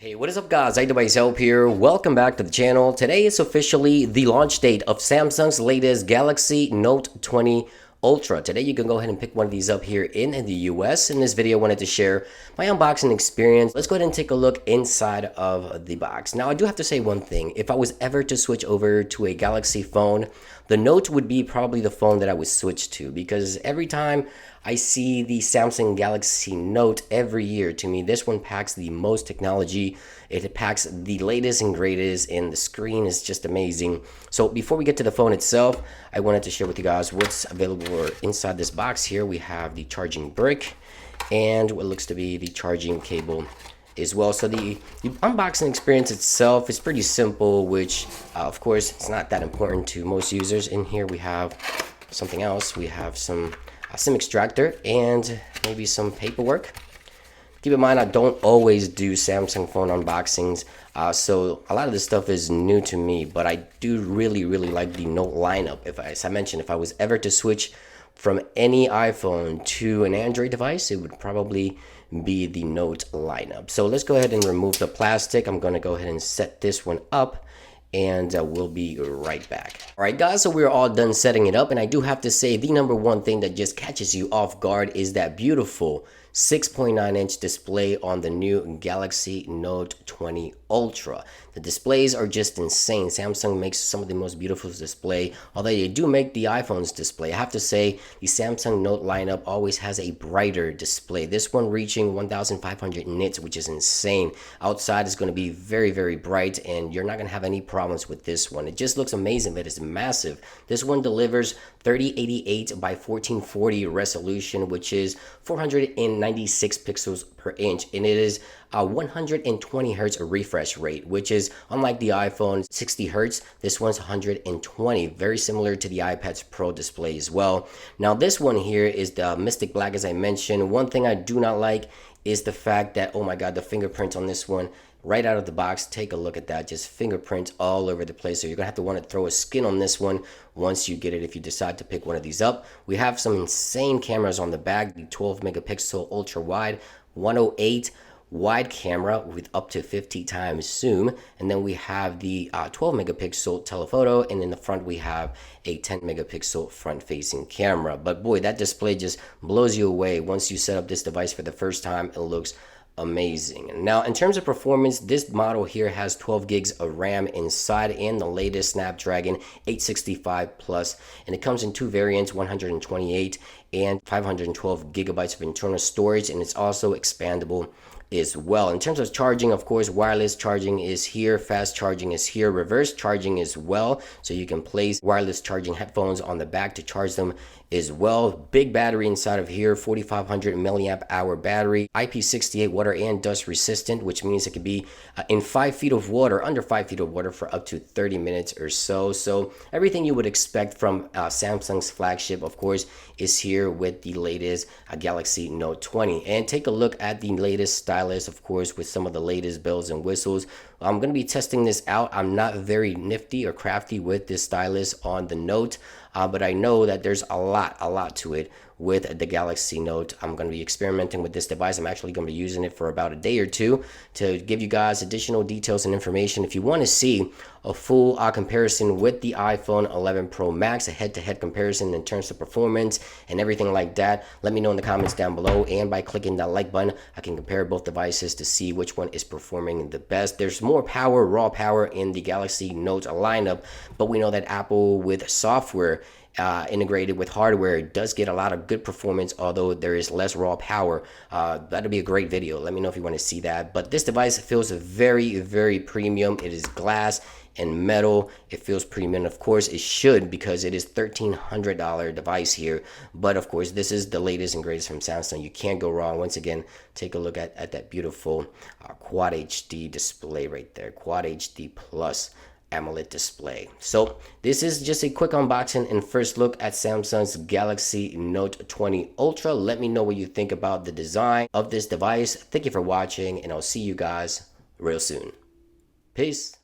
Hey, what is up guys? iDeviceHelp here. Welcome back to the channel. Today is officially the launch date of Samsung's latest Galaxy Note 20 Ultra. Today you can go ahead and pick one of these up here in the US. In this video I wanted to share my unboxing experience. Let's go ahead and take a look inside of the box. Now I do have to say one thing. If I was ever to switch over to a Galaxy phone, the Note would be probably the phone that I would switch to, because every time I see the Samsung Galaxy Note every year, to me this one packs the most technology. It packs the latest and greatest, and the screen is just amazing. So before we get to the phone itself, I wanted to share with you guys what's available inside this box. Here we have the charging brick and what looks to be the charging cable as well. So the unboxing experience itself is pretty simple, which of course it's not that important to most users. In here we have something else. We have some SIM extractor and maybe some paperwork. Keep in mind, I don't always do Samsung phone unboxings, so a lot of this stuff is new to me, but I do really like the Note lineup. As I mentioned, if I was ever to switch from any iPhone to an Android device, it would probably be the Note lineup. So let's go ahead and remove the plastic. I'm going to go ahead and set this one up, and we'll be right back. Alright guys, so we're all done setting it up, and I do have to say the number one thing that just catches you off guard is that beautiful 6.9-inch display on the new Galaxy Note 20 Ultra. The displays are just insane. Samsung makes some of the most beautiful display, although they do make the iPhone's display. I have to say the Samsung Note lineup always has a brighter display. This one reaching 1500 nits, which is insane. Outside is going to be very bright, and you're not going to have any problems with this one. It just looks amazing, but it's massive. This one delivers 3088 by 1440 resolution, which is 496 pixels per inch, and it is a 120 hertz refresh rate, which is unlike the iPhone 60 hertz. This one's 120, very similar to the iPad's Pro display as well. Now this one here is the Mystic Black, as I mentioned. One thing I do not like is the fact that, oh my god, the fingerprint on this one right out of the box. Take a look at that, just fingerprints all over the place. So you're gonna have to want to throw a skin on this one once you get it, if you decide to pick one of these up. We have some insane cameras on the back. The 12 megapixel ultra wide, 108 wide camera with up to 50 times zoom, and then we have the 12 megapixel telephoto, and in the front we have a 10 megapixel front facing camera. But boy, that display just blows you away. Once you set up this device for the first time, it looks amazing. Now in terms of performance, this model here has 12 gigs of RAM inside and the latest Snapdragon 865 plus, and it comes in two variants, 128 and 512 gigabytes of internal storage, and it's also expandable as well. In terms of charging, of course, wireless charging is here, fast charging is here, reverse charging as well, so you can place wireless charging headphones on the back to charge them as well. Big battery inside of here, 4500 milliamp hour battery, IP68 water and dust resistant, which means it could be in 5 feet of water, under 5 feet of water, for up to 30 minutes or so. So everything you would expect from Samsung's flagship, of course, is here with the latest Galaxy Note 20. And take a look at the latest stylus, of course, with some of the latest bells and whistles. I'm going to be testing this out. I'm not very nifty or crafty with this stylus on the Note, but I know that there's a lot to it with the Galaxy Note. I'm going to be experimenting with this device. I'm actually going to be using it for about a day or two to give you guys additional details and information. If you want to see a full comparison with the iPhone 11 Pro Max, a head-to-head comparison in terms of performance and everything like that, let me know in the comments down below, and by clicking that like button, I can compare both devices to see which one is performing the best. There's more power, raw power, in the Galaxy Note lineup, but we know that Apple, with software integrated with hardware, does get a lot of good performance, although there is less raw power. That'll be a great video. Let me know if you want to see that. But this device feels very premium. It is glass and metal. It feels premium. Of course it should, because it is $1,300 device here, but of course this is the latest and greatest from Samsung. You can't go wrong. Once again, take a look at that beautiful Quad HD display right there, Quad HD Plus AMOLED display. So this is just a quick unboxing and first look at Samsung's Galaxy Note 20 Ultra. Let me know what you think about the design of this device. Thank you for watching, and I'll see you guys real soon. Peace.